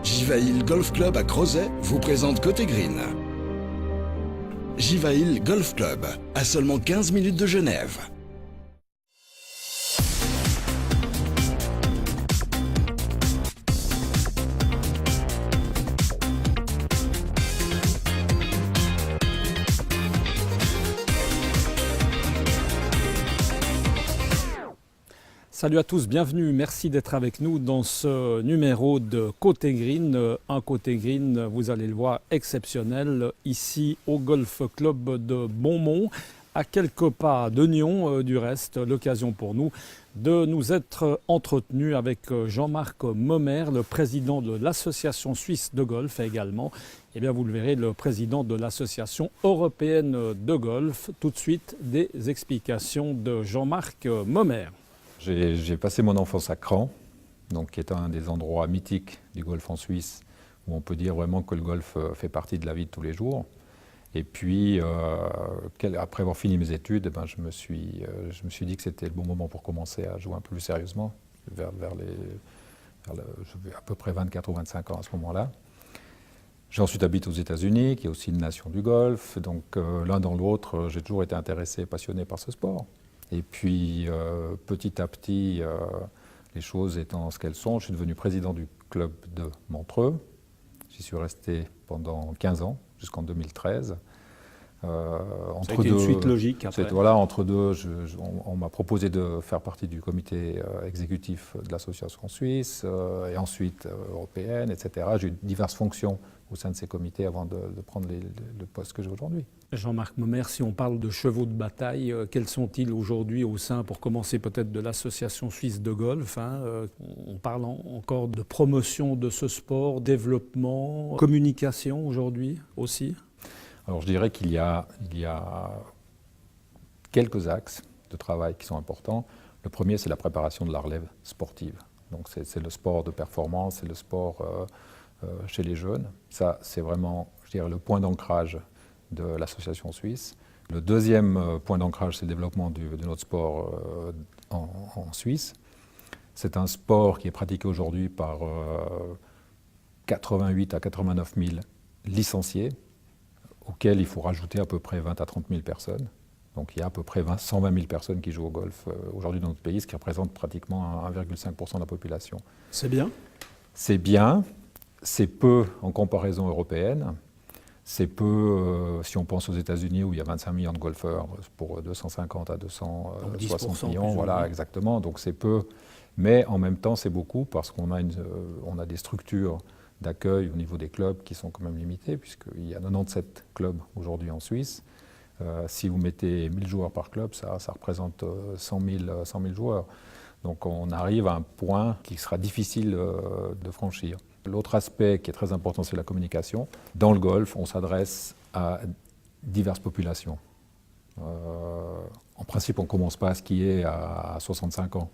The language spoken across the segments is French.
Jivail Golf Club à Crozet vous présente Côté Green. Jivail Golf Club, à seulement 15 minutes de Genève. Salut à tous, bienvenue, merci d'être avec nous dans ce numéro de Côté Green. Un Côté Green, vous allez le voir, exceptionnel, ici au Golf Club de Beaumont, à quelques pas de Nyon du reste. L'occasion pour nous de nous être entretenus avec Jean-Marc Mommer, le président de l'Association suisse de golf, et également, eh bien, vous le verrez, le président de l'Association européenne de golf. Tout de suite, des explications de Jean-Marc Mommer. J'ai passé mon enfance à Cran, donc, qui est un des endroits mythiques du golf en Suisse, où on peut dire vraiment que le golf fait partie de la vie de tous les jours. Et puis, après avoir fini mes études, je me suis dit que c'était le bon moment pour commencer à jouer un peu plus sérieusement, vers à peu près 24 ou 25 ans à ce moment-là. J'ai ensuite habité aux États-Unis, qui est aussi une nation du golf. Donc, l'un dans l'autre, j'ai toujours été intéressé et passionné par ce sport. Et puis, petit à petit, les choses étant ce qu'elles sont, je suis devenu président du club de Montreux. J'y suis resté pendant 15 ans, jusqu'en 2013. Ça a été une suite logique après. Voilà, entre deux, on m'a proposé de faire partie du comité exécutif de l'association suisse, et ensuite européenne, etc. J'ai eu diverses fonctions au sein de ces comités avant de prendre le poste que j'ai aujourd'hui. Jean-Marc Mommer, si on parle de chevaux de bataille, quels sont-ils aujourd'hui au sein, pour commencer peut-être, de l'Association suisse de golf, on parle encore de promotion de ce sport, développement, communication aujourd'hui aussi? Alors je dirais qu'il y a quelques axes de travail qui sont importants. Le premier, c'est la préparation de la relève sportive. Donc c'est le sport de performance, c'est le sport chez les jeunes. Ça, c'est vraiment, je dirais, le point d'ancrage de l'association suisse. Le deuxième point d'ancrage, c'est le développement de notre sport en Suisse. C'est un sport qui est pratiqué aujourd'hui par 88 à 89 000 licenciés, auxquels il faut rajouter à peu près 20 à 30 000 personnes. Donc il y a à peu près 120 000 personnes qui jouent au golf aujourd'hui dans notre pays, ce qui représente pratiquement 1,5% de la population. C'est bien? C'est bien, c'est peu en comparaison européenne. C'est peu si on pense aux États-Unis où il y a 25 millions de golfeurs pour 250 à 260 millions. Voilà, exactement. Donc c'est peu, mais en même temps c'est beaucoup parce qu'on a des structures d'accueil au niveau des clubs qui sont quand même limitées, puisqu'il y a 97 clubs aujourd'hui en Suisse. Si vous mettez 1000 joueurs par club, ça représente 100 000 joueurs. Donc on arrive à un point qui sera difficile de franchir. L'autre aspect qui est très important, c'est la communication. Dans le golf, on s'adresse à diverses populations. En principe, on ne commence pas à skier à 65 ans.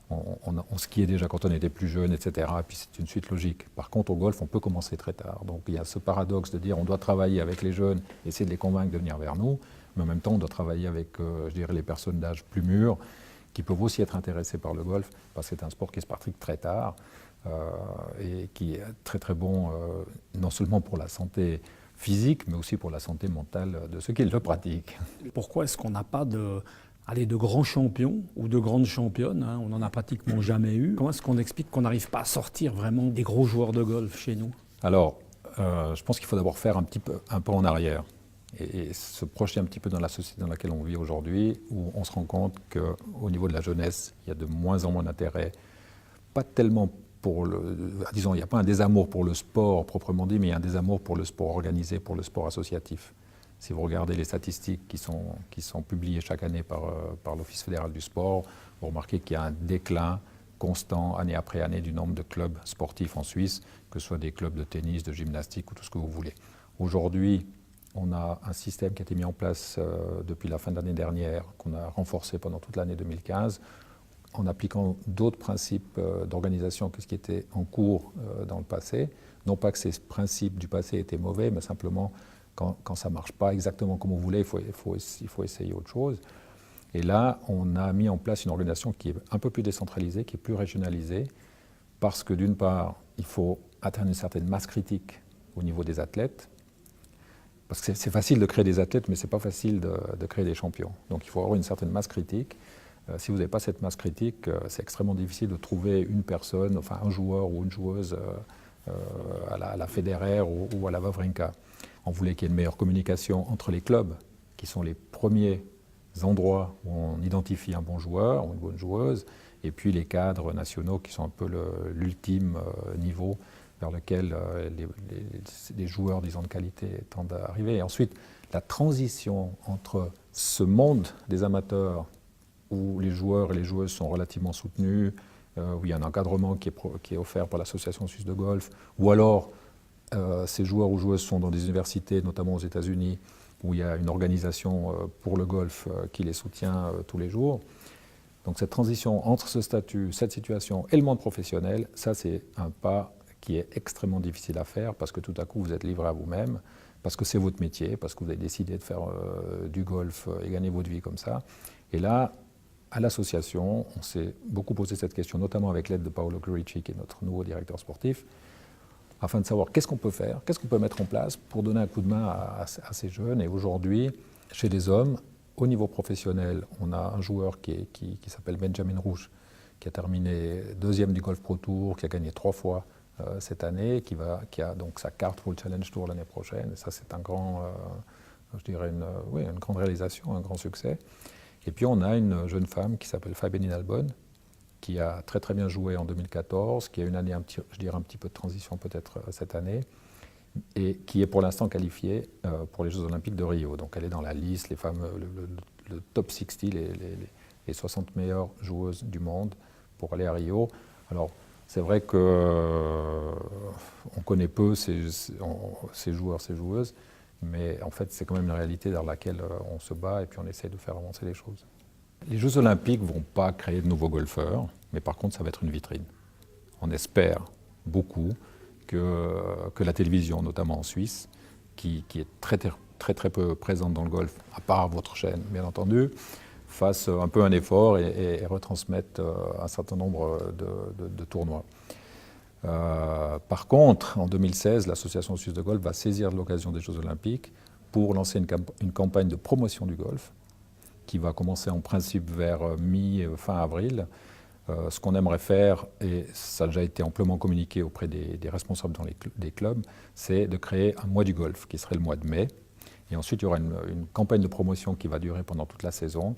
On skiait déjà quand on était plus jeune, etc. Et puis c'est une suite logique. Par contre, au golf, on peut commencer très tard. Donc il y a ce paradoxe de dire on doit travailler avec les jeunes, essayer de les convaincre de venir vers nous, mais en même temps, on doit travailler avec je dirais, les personnes d'âge plus mûr, qui peuvent aussi être intéressées par le golf, parce que c'est un sport qui se pratique très tard. Et qui est très très bon non seulement pour la santé physique, mais aussi pour la santé mentale de ceux qui le pratiquent. Pourquoi est-ce qu'on n'a pas de grands champions ou de grandes championnes, on n'en a pratiquement jamais eu. Comment est-ce qu'on explique qu'on n'arrive pas à sortir vraiment des gros joueurs de golf chez nous? Alors, je pense qu'il faut d'abord faire un pas en arrière et se projeter un petit peu dans la société dans laquelle on vit aujourd'hui, où on se rend compte qu'au niveau de la jeunesse, il y a de moins en moins d'intérêt, pas tellement disons, il n'y a pas un désamour pour le sport proprement dit, mais il y a un désamour pour le sport organisé, pour le sport associatif. Si vous regardez les statistiques qui sont publiées chaque année par l'Office fédéral du sport, vous remarquez qu'il y a un déclin constant, année après année, du nombre de clubs sportifs en Suisse, que ce soit des clubs de tennis, de gymnastique ou tout ce que vous voulez. Aujourd'hui, on a un système qui a été mis en place depuis la fin de l'année dernière, qu'on a renforcé pendant toute l'année 2015, en appliquant d'autres principes d'organisation que ce qui était en cours dans le passé. Non pas que ces principes du passé étaient mauvais, mais simplement quand ça ne marche pas exactement comme on voulait, il faut essayer autre chose. Et là, on a mis en place une organisation qui est un peu plus décentralisée, qui est plus régionalisée, parce que d'une part, il faut atteindre une certaine masse critique au niveau des athlètes. Parce que c'est facile de créer des athlètes, mais ce n'est pas facile de créer des champions. Donc il faut avoir une certaine masse critique. Si vous n'avez pas cette masse critique, c'est extrêmement difficile de trouver une personne, enfin un joueur ou une joueuse à la Federer ou à la Wawrinka. On voulait qu'il y ait une meilleure communication entre les clubs, qui sont les premiers endroits où on identifie un bon joueur ou une bonne joueuse, et puis les cadres nationaux qui sont un peu l'ultime niveau vers lequel les joueurs, disons, de qualité tendent à arriver. Et ensuite, la transition entre ce monde des amateurs où les joueurs et les joueuses sont relativement soutenus, où il y a un encadrement qui est offert par l'Association suisse de golf, ou alors ces joueurs ou joueuses sont dans des universités, notamment aux États-Unis, où il y a une organisation pour le golf qui les soutient tous les jours. Donc cette transition entre ce statut, cette situation et le monde professionnel, ça c'est un pas qui est extrêmement difficile à faire parce que tout à coup vous êtes livré à vous-même, parce que c'est votre métier, parce que vous avez décidé de faire du golf et gagner votre vie comme ça. Et là, à l'association, on s'est beaucoup posé cette question, notamment avec l'aide de Paolo Clerici, qui est notre nouveau directeur sportif, afin de savoir qu'est-ce qu'on peut faire, qu'est-ce qu'on peut mettre en place pour donner un coup de main à ces jeunes. Et aujourd'hui, chez les hommes, au niveau professionnel, on a un joueur qui s'appelle Benjamin Rouge, qui a terminé deuxième du Golf Pro Tour, qui a gagné 3 fois cette année, qui a donc sa carte pour le Challenge Tour l'année prochaine. Et ça, c'est un grand, je dirais une grande réalisation, un grand succès. Et puis on a une jeune femme qui s'appelle Fabienne Albon, qui a très très bien joué en 2014, qui a une année, je dirais un petit peu de transition peut-être cette année, et qui est pour l'instant qualifiée pour les Jeux Olympiques de Rio. Donc elle est dans la liste, les fameux, le top 60, les 60 meilleures joueuses du monde pour aller à Rio. Alors c'est vrai qu'on connaît peu ces joueurs, ces joueuses, mais en fait c'est quand même une réalité dans laquelle on se bat et puis on essaie de faire avancer les choses. Les Jeux Olympiques ne vont pas créer de nouveaux golfeurs, mais par contre ça va être une vitrine. On espère beaucoup que la télévision, notamment en Suisse, qui est très peu présente dans le golf, à part votre chaîne bien entendu, fasse un peu un effort et retransmette un certain nombre de tournois. Par contre, en 2016, l'Association suisse de golf va saisir l'occasion des Jeux Olympiques pour lancer une campagne de promotion du golf qui va commencer en principe vers fin avril. Ce qu'on aimerait faire, et ça a déjà été amplement communiqué auprès des responsables des clubs, c'est de créer un mois du golf qui serait le mois de mai. Et ensuite, il y aura une campagne de promotion qui va durer pendant toute la saison,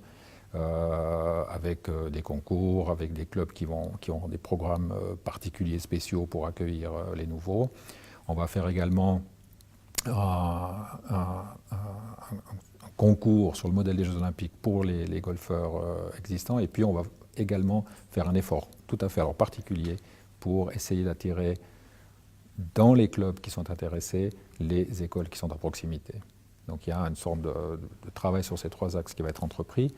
avec des concours, avec des clubs qui ont des programmes particuliers, spéciaux pour accueillir les nouveaux. On va faire également un concours sur le modèle des Jeux Olympiques pour les golfeurs existants. Et puis on va également faire un effort tout à fait particulier pour essayer d'attirer dans les clubs qui sont intéressés les écoles qui sont à proximité. Donc il y a une sorte de travail sur ces 3 axes qui va être entrepris,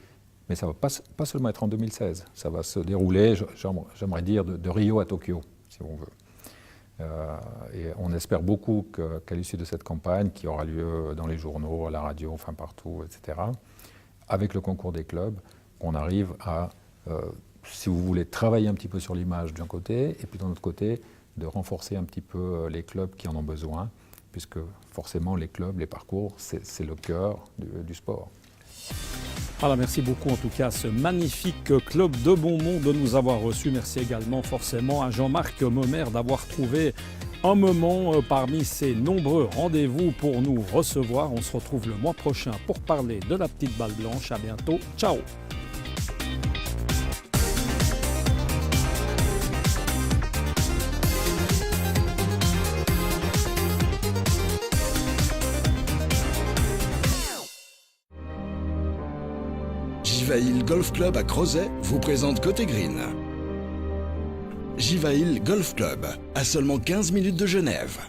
mais ça ne va pas seulement être en 2016, ça va se dérouler, j'aimerais dire, de Rio à Tokyo, si on veut. Et on espère beaucoup qu'à l'issue de cette campagne, qui aura lieu dans les journaux, à la radio, enfin partout, etc., avec le concours des clubs, qu'on arrive à, si vous voulez, travailler un petit peu sur l'image d'un côté, et puis d'un autre côté, de renforcer un petit peu les clubs qui en ont besoin, puisque forcément les clubs, les parcours, c'est le cœur du sport. Voilà, merci beaucoup en tout cas à ce magnifique club de Beaumont de nous avoir reçus. Merci également forcément à Jean-Marc Mommer d'avoir trouvé un moment parmi ces nombreux rendez-vous pour nous recevoir. On se retrouve le mois prochain pour parler de la petite balle blanche. À bientôt. Ciao. Jivail Golf Club à Crozet vous présente Côté Green. Jivail Golf Club, à seulement 15 minutes de Genève.